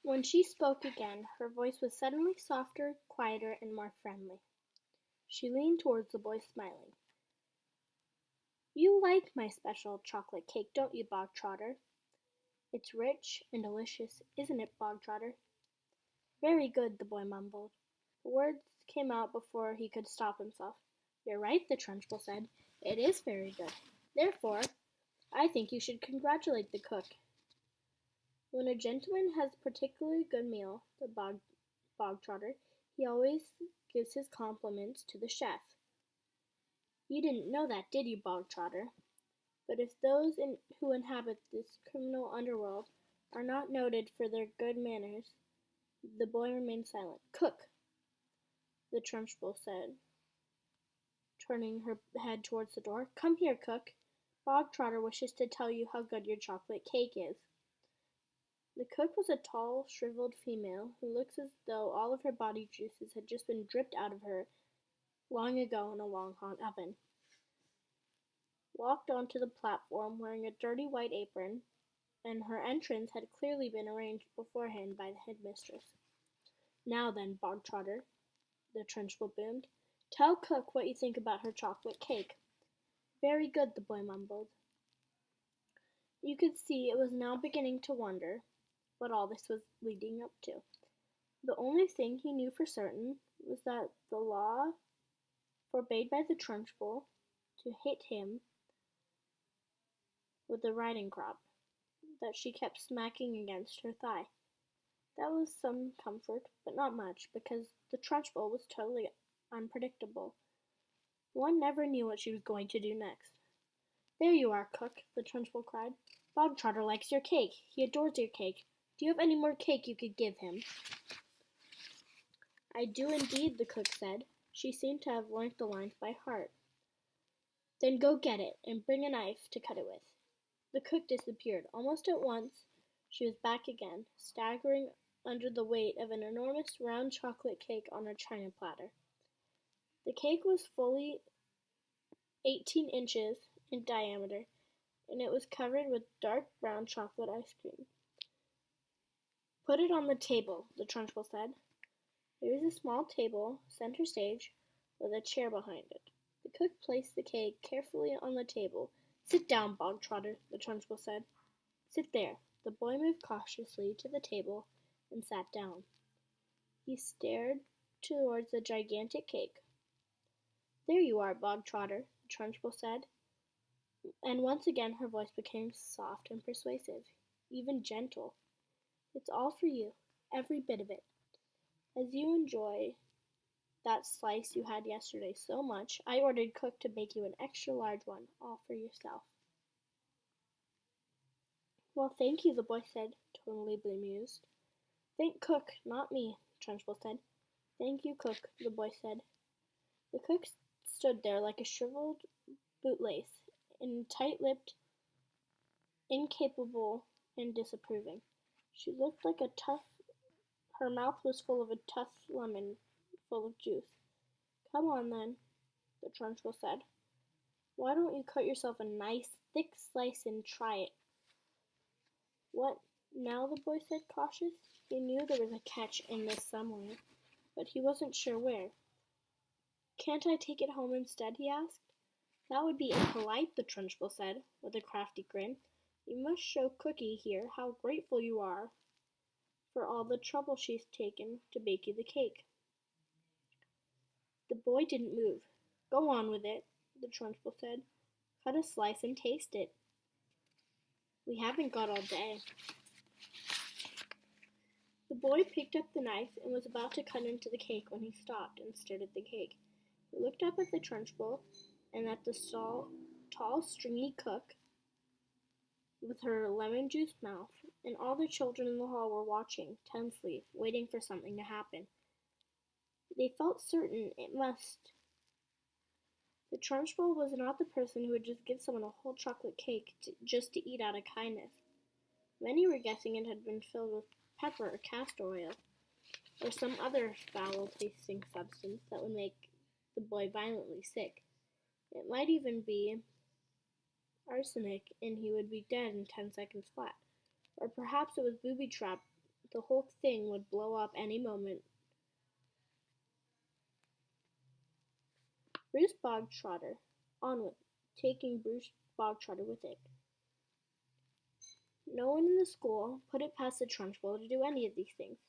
When she spoke again, her voice was suddenly softer, quieter, and more friendly. She leaned towards the boy, smiling. You like my special chocolate cake, don't you, Bog Trotter? It's rich and delicious, isn't it, Bog Trotter? Very good, the boy mumbled. The words came out before he could stop himself. You're right, the Trunchbull said. It is very good. Therefore, I think you should congratulate the cook. When a gentleman has a particularly good meal, the bog trotter, he always gives his compliments to the chef. You didn't know that, did you, Bog Trotter? But if those who inhabit this criminal underworld are not noted for their good manners, the boy remained silent. Cook, the Trunchbull said, turning her head towards the door. Come here, cook. Bog Trotter wishes to tell you how good your chocolate cake is. The cook was a tall, shriveled female who looked as though all of her body juices had just been dripped out of her long ago in a long hot oven. Walked onto the platform wearing a dirty white apron, and her entrance had clearly been arranged beforehand by the headmistress. Now then, Bog Trotter, the Trunchbull boomed, tell cook what you think about her chocolate cake. Very good, the boy mumbled. You could see it was now beginning to wonder what all this was leading up to. The only thing he knew for certain was that the law forbade by the Trunchbull to hit him with the riding crop that she kept smacking against her thigh. That was some comfort, but not much, because the Trunchbull was totally unpredictable. One never knew what she was going to do next. There you are, cook, the Trunchbull cried. Bog Trotter likes your cake. He adores your cake. Do you have any more cake you could give him? I do indeed, the cook said. She seemed to have learnt the lines by heart. Then go get it, and bring a knife to cut it with. The cook disappeared. Almost at once, she was back again, staggering under the weight of an enormous round chocolate cake on a china platter. The cake was fully 18 inches in diameter, and it was covered with dark brown chocolate ice cream. Put it on the table, the Trunchbull said. There was a small table, center stage, with a chair behind it. The cook placed the cake carefully on the table. Sit down, Bog Trotter, the Trunchbull said. Sit there. The boy moved cautiously to the table and sat down. He stared towards the gigantic cake. There you are, Bog Trotter, the Trunchbull said, and once again her voice became soft and persuasive, even gentle. It's all for you, every bit of it. As you enjoy that slice you had yesterday so much, I ordered cook to bake you an extra large one, all for yourself. Well, thank you, the boy said, totally bemused. Thank cook, not me, Trunchbull said. Thank you, cook, the boy said. The cook stood there like a shriveled bootlace, tight-lipped, incapable, and disapproving. She looked like a tough. Her mouth was full of a tough lemon full of juice. Come on, then, the Trunchbull said. Why don't you cut yourself a nice, thick slice and try it? What now, the boy said, cautious. He knew there was a catch in this somewhere, but he wasn't sure where. Can't I take it home instead, he asked. That would be impolite, the Trunchbull said, with a crafty grin. You must show Cookie here how grateful you are for all the trouble she's taken to bake you the cake. The boy didn't move. Go on with it, the Trunchbull said. Cut a slice and taste it. We haven't got all day. The boy picked up the knife and was about to cut into the cake when he stopped and stared at the cake. He looked up at the Trunchbull and at the tall, stringy cook with her lemon-juice mouth, and all the children in the hall were watching, tensely, waiting for something to happen. They felt certain it must. The Trunchbull was not the person who would just give someone a whole chocolate cake just to eat out of kindness. Many were guessing it had been filled with pepper or castor oil, or some other foul-tasting substance that would make the boy violently sick. It might even be arsenic, and he would be dead in 10 seconds flat. Or perhaps it was booby-trapped The whole thing would blow up any moment. Bruce Bogtrotter, on with taking Bruce Bogtrotter with it. No one in the school put it past the Trunchbull to do any of these things.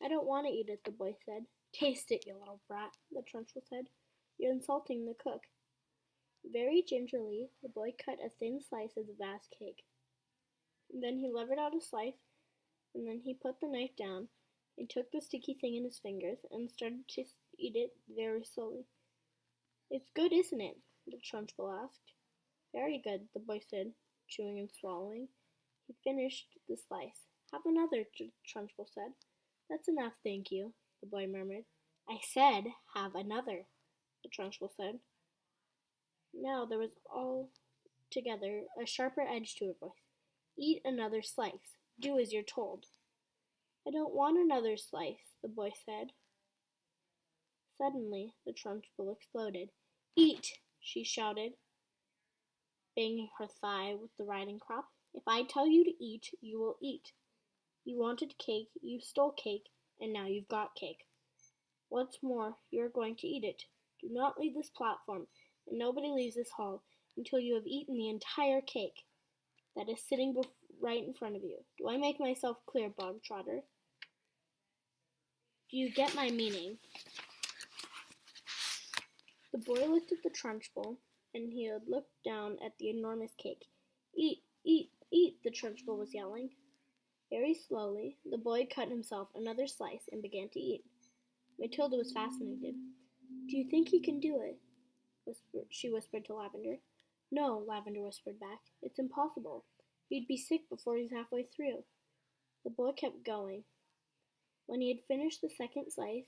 I don't want to eat it, the boy said. Taste it, you little brat, the Trunchbull said. You're insulting the cook. Very gingerly, the boy cut a thin slice of the vast cake. Then he levered out a slice, and then he put the knife down and took the sticky thing in his fingers and started to eat it very slowly. It's good, isn't it? The Trunchbull asked. Very good, the boy said, chewing and swallowing. He finished the slice. Have another, the Trunchbull said. That's enough, thank you, the boy murmured. I said, have another, the Trunchbull said. Now there was altogether a sharper edge to her voice. Eat another slice. Do as you're told. I don't want another slice, the boy said. Suddenly, the Trunchbull exploded. Eat, she shouted, banging her thigh with the riding crop. If I tell you to eat, you will eat. You wanted cake, you stole cake, and now you've got cake. What's more, you're going to eat it. Do not leave this platform, and nobody leaves this hall until you have eaten the entire cake that is sitting right in front of you. Do I make myself clear, Bogtrotter? Do you get my meaning? The boy looked at the Trunchbull, and he had looked down at the enormous cake. Eat, eat, eat, the Trunchbull was yelling. Very slowly, the boy cut himself another slice and began to eat. Matilda was fascinated. Do you think he can do it? She whispered to Lavender. No, Lavender whispered back. It's impossible. He'd be sick before he's halfway through. The boy kept going. When he had finished the second slice,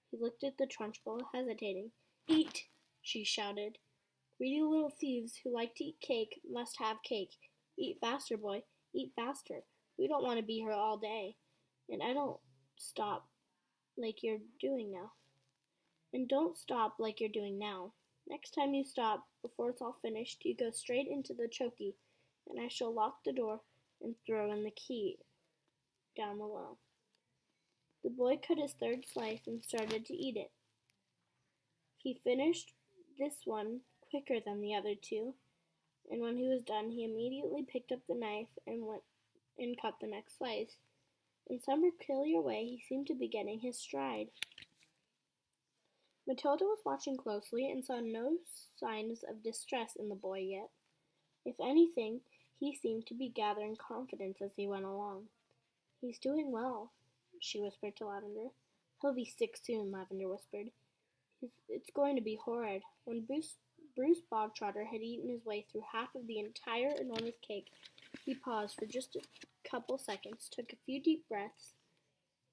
he looked at the Trunchbull, hesitating. Eat, she shouted. Greedy little thieves who like to eat cake must have cake. Eat faster, boy. Eat faster. We don't want to be here all day. And don't stop like you're doing now. Next time you stop, before it's all finished, you go straight into the chokey, and I shall lock the door and throw in the key down below. The boy cut his third slice and started to eat it. He finished this one quicker than the other two, and when he was done, he immediately picked up the knife and went and cut the next slice. In some peculiar way, he seemed to be getting his stride. Matilda was watching closely and saw no signs of distress in the boy yet. If anything, he seemed to be gathering confidence as he went along. He's doing well, she whispered to Lavender. He'll be sick soon, Lavender whispered. It's going to be horrid. When Bruce Bogtrotter had eaten his way through half of the entire enormous cake, he paused for just a couple seconds, took a few deep breaths.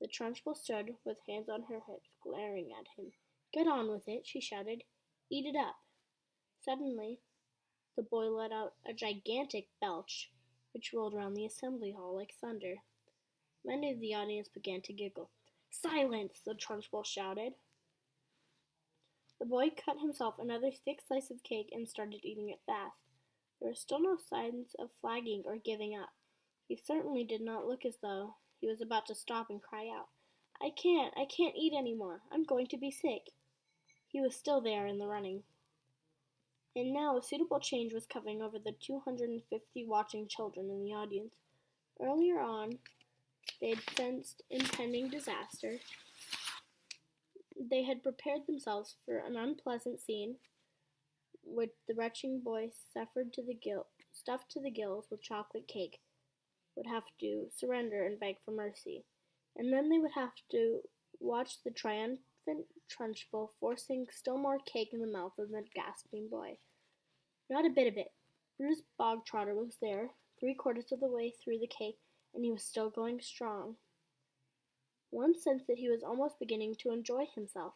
The Trunchbull stood with hands on her hips, glaring at him. Get on with it, she shouted. Eat it up. Suddenly, the boy let out a gigantic belch, which rolled around the assembly hall like thunder. Many of the audience began to giggle. Silence, the Trunchbull shouted. The boy cut himself another thick slice of cake and started eating it fast. There were still no signs of flagging or giving up. He certainly did not look as though he was about to stop and cry out, I can't eat any more. I'm going to be sick. He was still there in the running. And now a suitable change was coming over the 250 watching children in the audience. Earlier on, they had sensed impending disaster. They had prepared themselves for an unpleasant scene, which the wretched boy stuffed to the gills with chocolate cake, would have to surrender and beg for mercy. And then they would have to watch the triumphant Trunchbull forcing still more cake in the mouth of the gasping boy. Not a bit of it. Bruce Bogtrotter was there, 3/4 of the way through the cake, and he was still going strong. One sensed that he was almost beginning to enjoy himself.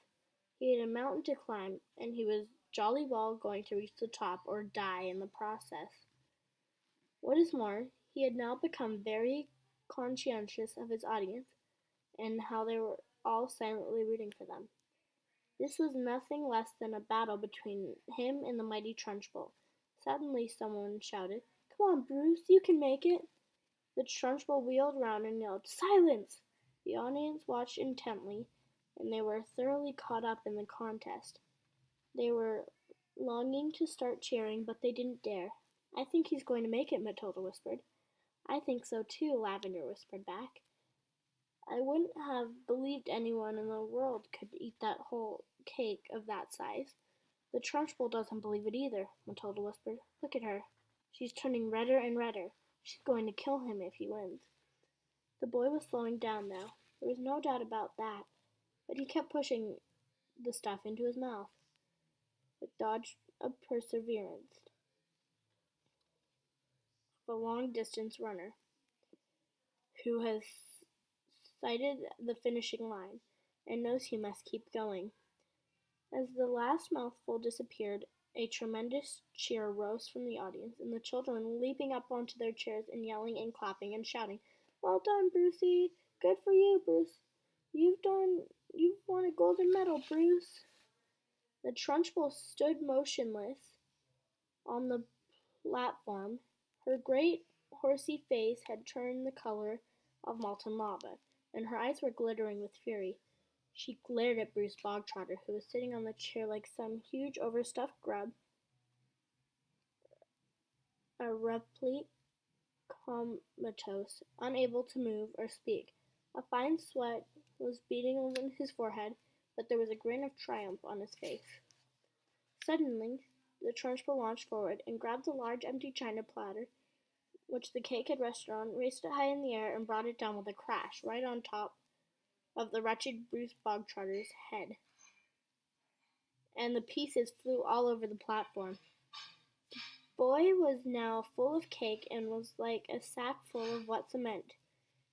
He had a mountain to climb, and he was jolly well going to reach the top or die in the process. What is more, he had now become very conscientious of his audience and how they were all silently rooting for them. This was nothing less than a battle between him and the mighty Trunchbull. Suddenly someone shouted, Come on, Bruce, you can make it! The Trunchbull wheeled round and yelled, "Silence!" The audience watched intently, and they were thoroughly caught up in the contest. They were longing to start cheering, but they didn't dare. "I think he's going to make it," Matilda whispered. "I think so too," Lavender whispered back. "I wouldn't have believed anyone in the world could eat that whole cake of that size." "The Trunchbull doesn't believe it either," Matilda whispered. "Look at her. She's turning redder and redder. She's going to kill him if he wins." The boy was slowing down now. There was no doubt about that, but he kept pushing the stuff into his mouth with dogged perseverance of a long-distance runner who has sighted the finishing line and knows he must keep going. As the last mouthful disappeared, a tremendous cheer rose from the audience, and the children leaping up onto their chairs and yelling and clapping and shouting, "Well done, Brucey! Good for you, Bruce! You've won a golden medal, Bruce!" The Trunchbull stood motionless on the platform. Her great horsey face had turned the color of molten lava, and her eyes were glittering with fury. She glared at Bruce Bogtrotter, who was sitting on the chair like some huge overstuffed grub, a replete comatose, unable to move or speak. A fine sweat was beading on his forehead, but there was a grin of triumph on his face. Suddenly, the Trunchbull launched forward and grabbed the large empty china platter which the cake had rested on, raised it high in the air, and brought it down with a crash right on top of the wretched Bruce Bogtrotter's head. And the pieces flew all over the platform. The boy was now full of cake and was like a sack full of wet cement.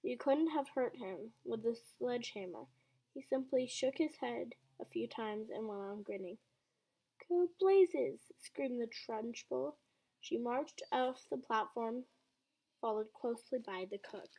You couldn't have hurt him with a sledgehammer. He simply shook his head a few times and went on grinning. "Go blazes!" screamed the Trunchbull. She marched off the platform, followed closely by the cook.